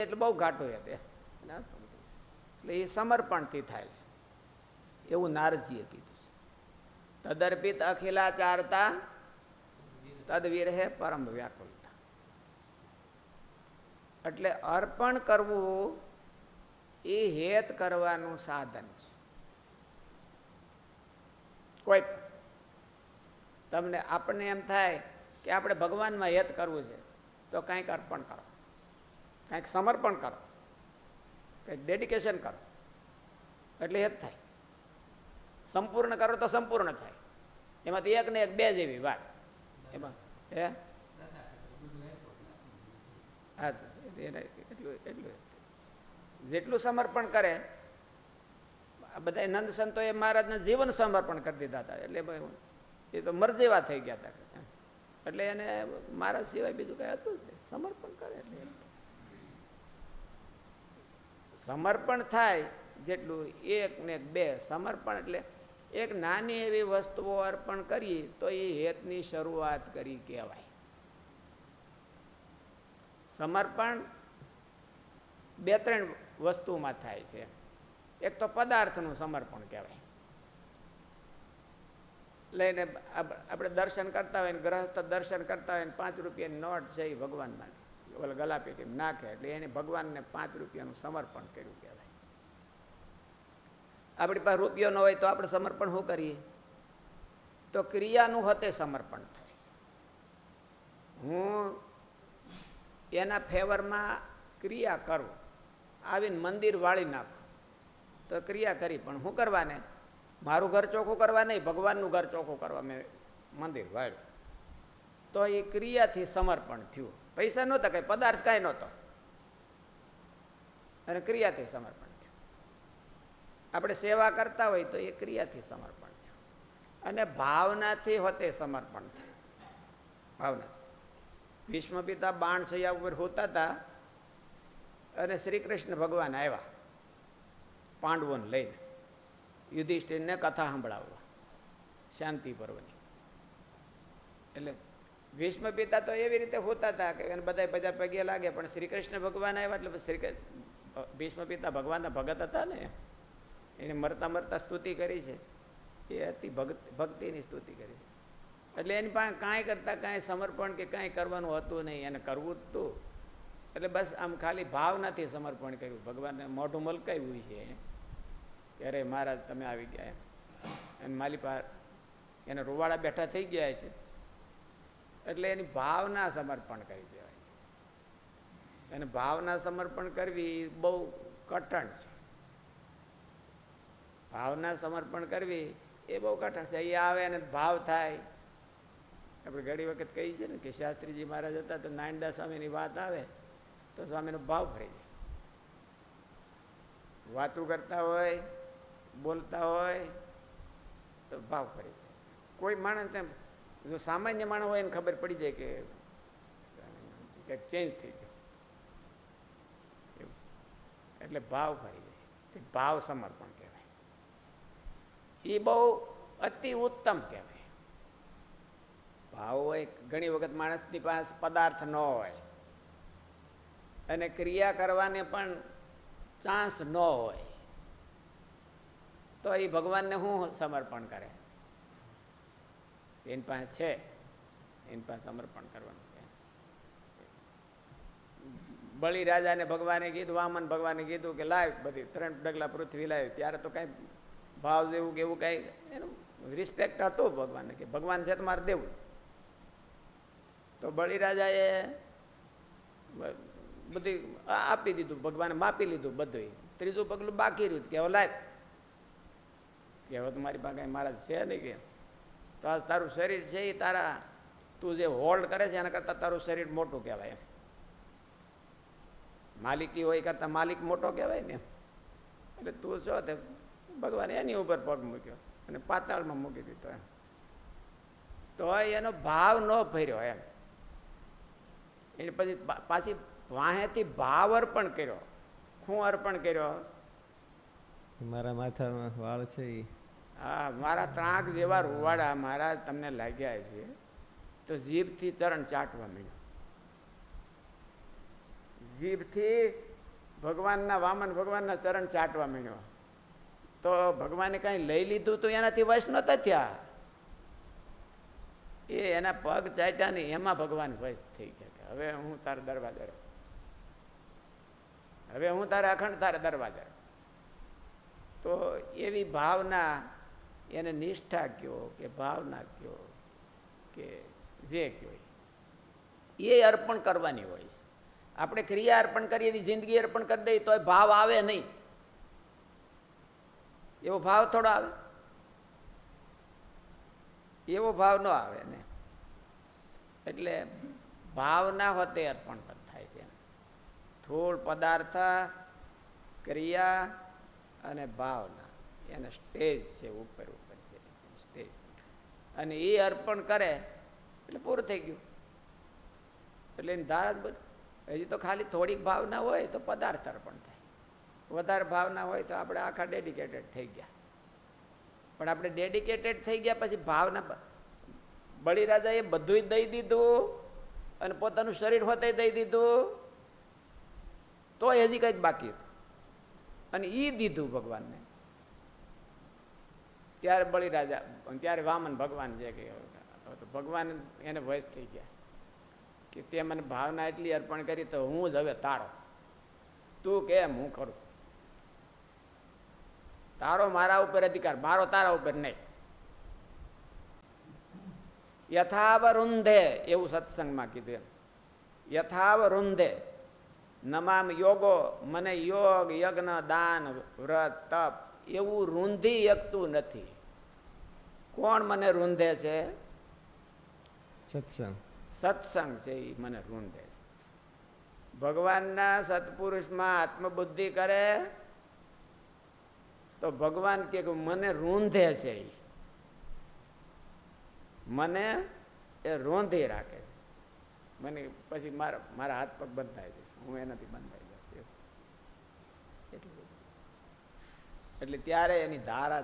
એટલે બહુ ઘાટું હતું એટલે એ સમર્પણથી થાય છે એવું નારદજીએ કીધું છે. તદર્પિત અખિલાચારતા તદવિરહે પરમ વ્યાકુલતા. એટલે અર્પણ કરવું એ હેત કરવાનું સાધન છે. કોઈ તમને આપણને એમ થાય કે આપણે ભગવાનમાં હેત કરવું છે તો કંઈક અર્પણ કરો, કંઈક સમર્પણ કરો, કંઈક ડેડિકેશન કરો એટલે હેત થાય. સંપૂર્ણ કરો તો સંપૂર્ણ થાય. એમાંથી એક ને એક બે જેવી વાત એમાં હે હા એટલું જેટલું સમર્પણ કરે. બધા નંદ સંતોએ મહારાજને જીવન સમર્પણ કરી દીધા હતા એટલે એ તો મરજેવા થઈ ગયા હતા. એટલે એને મહારાજ સિવાય બીજું કઈ હતું જ નહીં. સમર્પણ કરે એટલે સમર્પણ થાય જેટલું એક ને બે સમર્પણ એટલે એક નાની એવી વસ્તુઓ અર્પણ કરીએ તો એ હેતની શરૂઆત કરી કહેવાય. સમર્પણ બે ત્રણ વસ્તુમાં થાય છે. એક તો પદાર્થનું સમર્પણ કહેવાય. લઈને આપણે દર્શન કરતા હોય ને ગ્રહસ્થ દર્શન કરતા હોય ને 5 રૂપિયાની નોટ છે એ ભગવાનમાં ઓલા ગલાપેટી નાખે એટલે એને ભગવાનને 5 રૂપિયાનું સમર્પણ કર્યું કહેવાય. આપણી પાસે રૂપિયો ન હોય તો આપણે સમર્પણ શું કરીએ? તો ક્રિયાનું હતે સમર્પણ થાય. હું એના ફેવરમાં ક્રિયા કરું, આવીને મંદિર વાળી નાખું તો ક્રિયા કરી, પણ શું કરવાને? મારું ઘર ચોખ્ખું કરવા નહીં, ભગવાનનું ઘર ચોખ્ખું કરવા મેં મંદિર વાળ્યું તો એ ક્રિયાથી સમર્પણ થયું. પૈસા નહોતા, કઈ પદાર્થ કાંઈ નહોતો અને ક્રિયાથી સમર્પણ થયું. આપણે સેવા કરતા હોય તો એ ક્રિયાથી સમર્પણ થયું. અને ભાવનાથી હોતે સમર્પણ થાય. ભાવના. ભીષ્મ પિતા બાણશૈયા ઉપર હોતા હતા અને શ્રી કૃષ્ણ ભગવાન આવ્યા પાંડવોને લઈને યુધિષ્ઠિરને કથા સંભળાવવા શાંતિ પર્વની. એટલે ભીષ્મ પિતા તો એવી રીતે હોતા હતા કે એને બધા બધા પગે લાગે, પણ શ્રી કૃષ્ણ ભગવાન આવ્યા એટલે ભીષ્મ પિતા ભગવાનના ભગત હતા ને, એને મરતા મરતા સ્તુતિ કરી છે. એ હતી ભક્તિની સ્તુતિ કરી છે. એટલે એની પાસે કાંઈ કરતા કાંઈ સમર્પણ કે કાંઈ કરવાનું હતું નહીં, એને કરવું જ હતું. એટલે બસ આમ ખાલી ભાવનાથી સમર્પણ કર્યું. ભગવાનને મોઢું મલકાવ્યું છે કે અરે મહારાજ તમે આવી ગયા. અને માલી પાસે એને રૂવાડા બેઠા થઈ ગયા છે એટલે એની ભાવના સમર્પણ કરી દેવાય. એને ભાવના સમર્પણ કરવી બહુ કઠણ છે. ભાવના સમર્પણ કરવી એ બહુ કઠણ છે. એ આવે અને ભાવ થાય. આપણે ઘણી વખત કહીએ છીએ ને કે શાસ્ત્રીજી મહારાજ હતા તો નાનદા સ્વામીની વાત આવે તો સ્વામીનો ભાવ ફરી જાય. વાતું કરતા હોય, બોલતા હોય તો ભાવ ફરી જાય. કોઈ માણસ જો સામાન્ય માણસ હોય એને ખબર પડી જાય કે કંઈક ચેન્જ થઈ ગયો એવું. એટલે ભાવ ફરી જાય. ભાવ સમર્પણ કહેવાય. એ બહુ અતિ ઉત્તમ કહેવાય. ભાવ હોય. ઘણી વખત માણસની પાસે પદાર્થ ન હોય અને ક્રિયા કરવાને પણ ચાન્સ ન હોય તો એ ભગવાનને શું સમર્પણ કરે? એની પાસે છે, એની પાસે સમર્પણ કરવાનું છે. બળી રાજાને ભગવાને કીધું, વામન ભગવાને કીધું કે લાવ બધી 3 ડગલા પૃથ્વી લાવી. ત્યારે તો કાંઈ ભાવ જેવું કે એવું કાંઈ એનું રિસ્પેક્ટ હતું ભગવાનને કે ભગવાન છે તો મારે દેવું છે. તો બળી રાજાએ બધી આપી દીધું, ભગવાને માપી લીધું બધું. 3જું પગલું બાકી રહ્યું કે હવે લાવ કે હવે તમારી પાસે કાંઈ મહારાજ છે નહીં કે તો આ તારું શરીર છે એ તારા તું જે હોલ્ડ કરે છે એના કરતાં તારું શરીર મોટું કહેવાય. માલિકી હોય કરતાં માલિક મોટો કહેવાય ને. એટલે તું છો તે ભગવાને એની ઉપર પગ મૂક્યો અને પાતાળમાં મૂકી દીધો એમ. તો એનો ભાવ ન ફર્યો એમ. એને પછી પાછી વાહેથી ભાવ અર્પણ કર્યો. શું અર્પણ કર્યો? મારા માથામાં વાળ છે એ હા, મારા ત્રાંક જેવા રૂવાડા મારા તમને લાગ્યા છે તો જીભથી ચરણ ચાટવા માંડ્યો. જીભથી ભગવાનના વામન ભગવાનના ચરણ ચાટવા માંડ્યો તો ભગવાને કાંઈ લઈ લીધું તો એનાથી વશ નહોતા થયા. એ એના પગ ચાટ્યા ને એમાં ભગવાન વશ થઈ ગયા કે હવે હું તારા દરવાજા રહું, હવે હું તારા અખંડ તારા દરવાજા રહું. તો એવી ભાવના, એને નિષ્ઠા કયો કે ભાવના કયો કે જે કયો, એ અર્પણ કરવાની હોય છે. આપણે ક્રિયા અર્પણ કરીએ, એની જિંદગી અર્પણ કરી દઈએ તો ભાવ આવે નહીં. એવો ભાવ થોડો આવે, એવો ભાવ ન આવે ને. એટલે ભાવના હોતે અર્પણ થાય છે. સ્થૂળ પદાર્થ, ક્રિયા અને ભાવના, એને સ્ટેજ છે, ઉપર ઉપર છે સ્ટેજ. અને એ અર્પણ કરે એટલે પૂરું થઈ ગયું. એટલે એની ધારા જ બધું. હજી તો ખાલી થોડીક ભાવના હોય તો પદાર્થ અર્પણ થાય, વધારે ભાવના હોય તો આપણે આખા ડેડિકેટેડ થઈ ગયા. પણ આપણે ડેડિકેટેડ થઈ ગયા પછી ભાવના, બળીરાજાએ બધું દઈ દીધું અને પોતાનું શરીર હોતે દઈ દીધું તો હજી કંઈક બાકી હતું અને એ દીધું ભગવાનને. ત્યારે બળીરાજા, ત્યારે વામન ભગવાન છે કે ભગવાન એને વશ થઈ ગયા કે તે મને ભાવના એટલી અર્પણ કરી તો હું જ હવે તારો, તું કેમ હું કરું, તારો મારા ઉપર અધિકાર, મારો તારા ઉપર નહીં. યથાવ રૂંધે, એવું સત્સંગમાં કીધું એમ. યથાવ રૂંધે નમામ યોગો, મને યોગ યજ્ઞ દાન વ્રત તપ એવું રૂંધી શકતું નથી. કોણ મને રૂંધે છે? સત્સંગ. સત્સંગ છે એ મને રૂંધે છે. ભગવાનના સત્પુરુષમાં આત્મબુદ્ધિ કરે તો ભગવાન કે મને રૂંધે છે, મને એ રોંધી રાખે છે. મને પછી મારા હાથ પગ બંધાઈ જશે, હું એનાથી બંધાઈ જાઉં. એટલે ત્યારે એની ધારા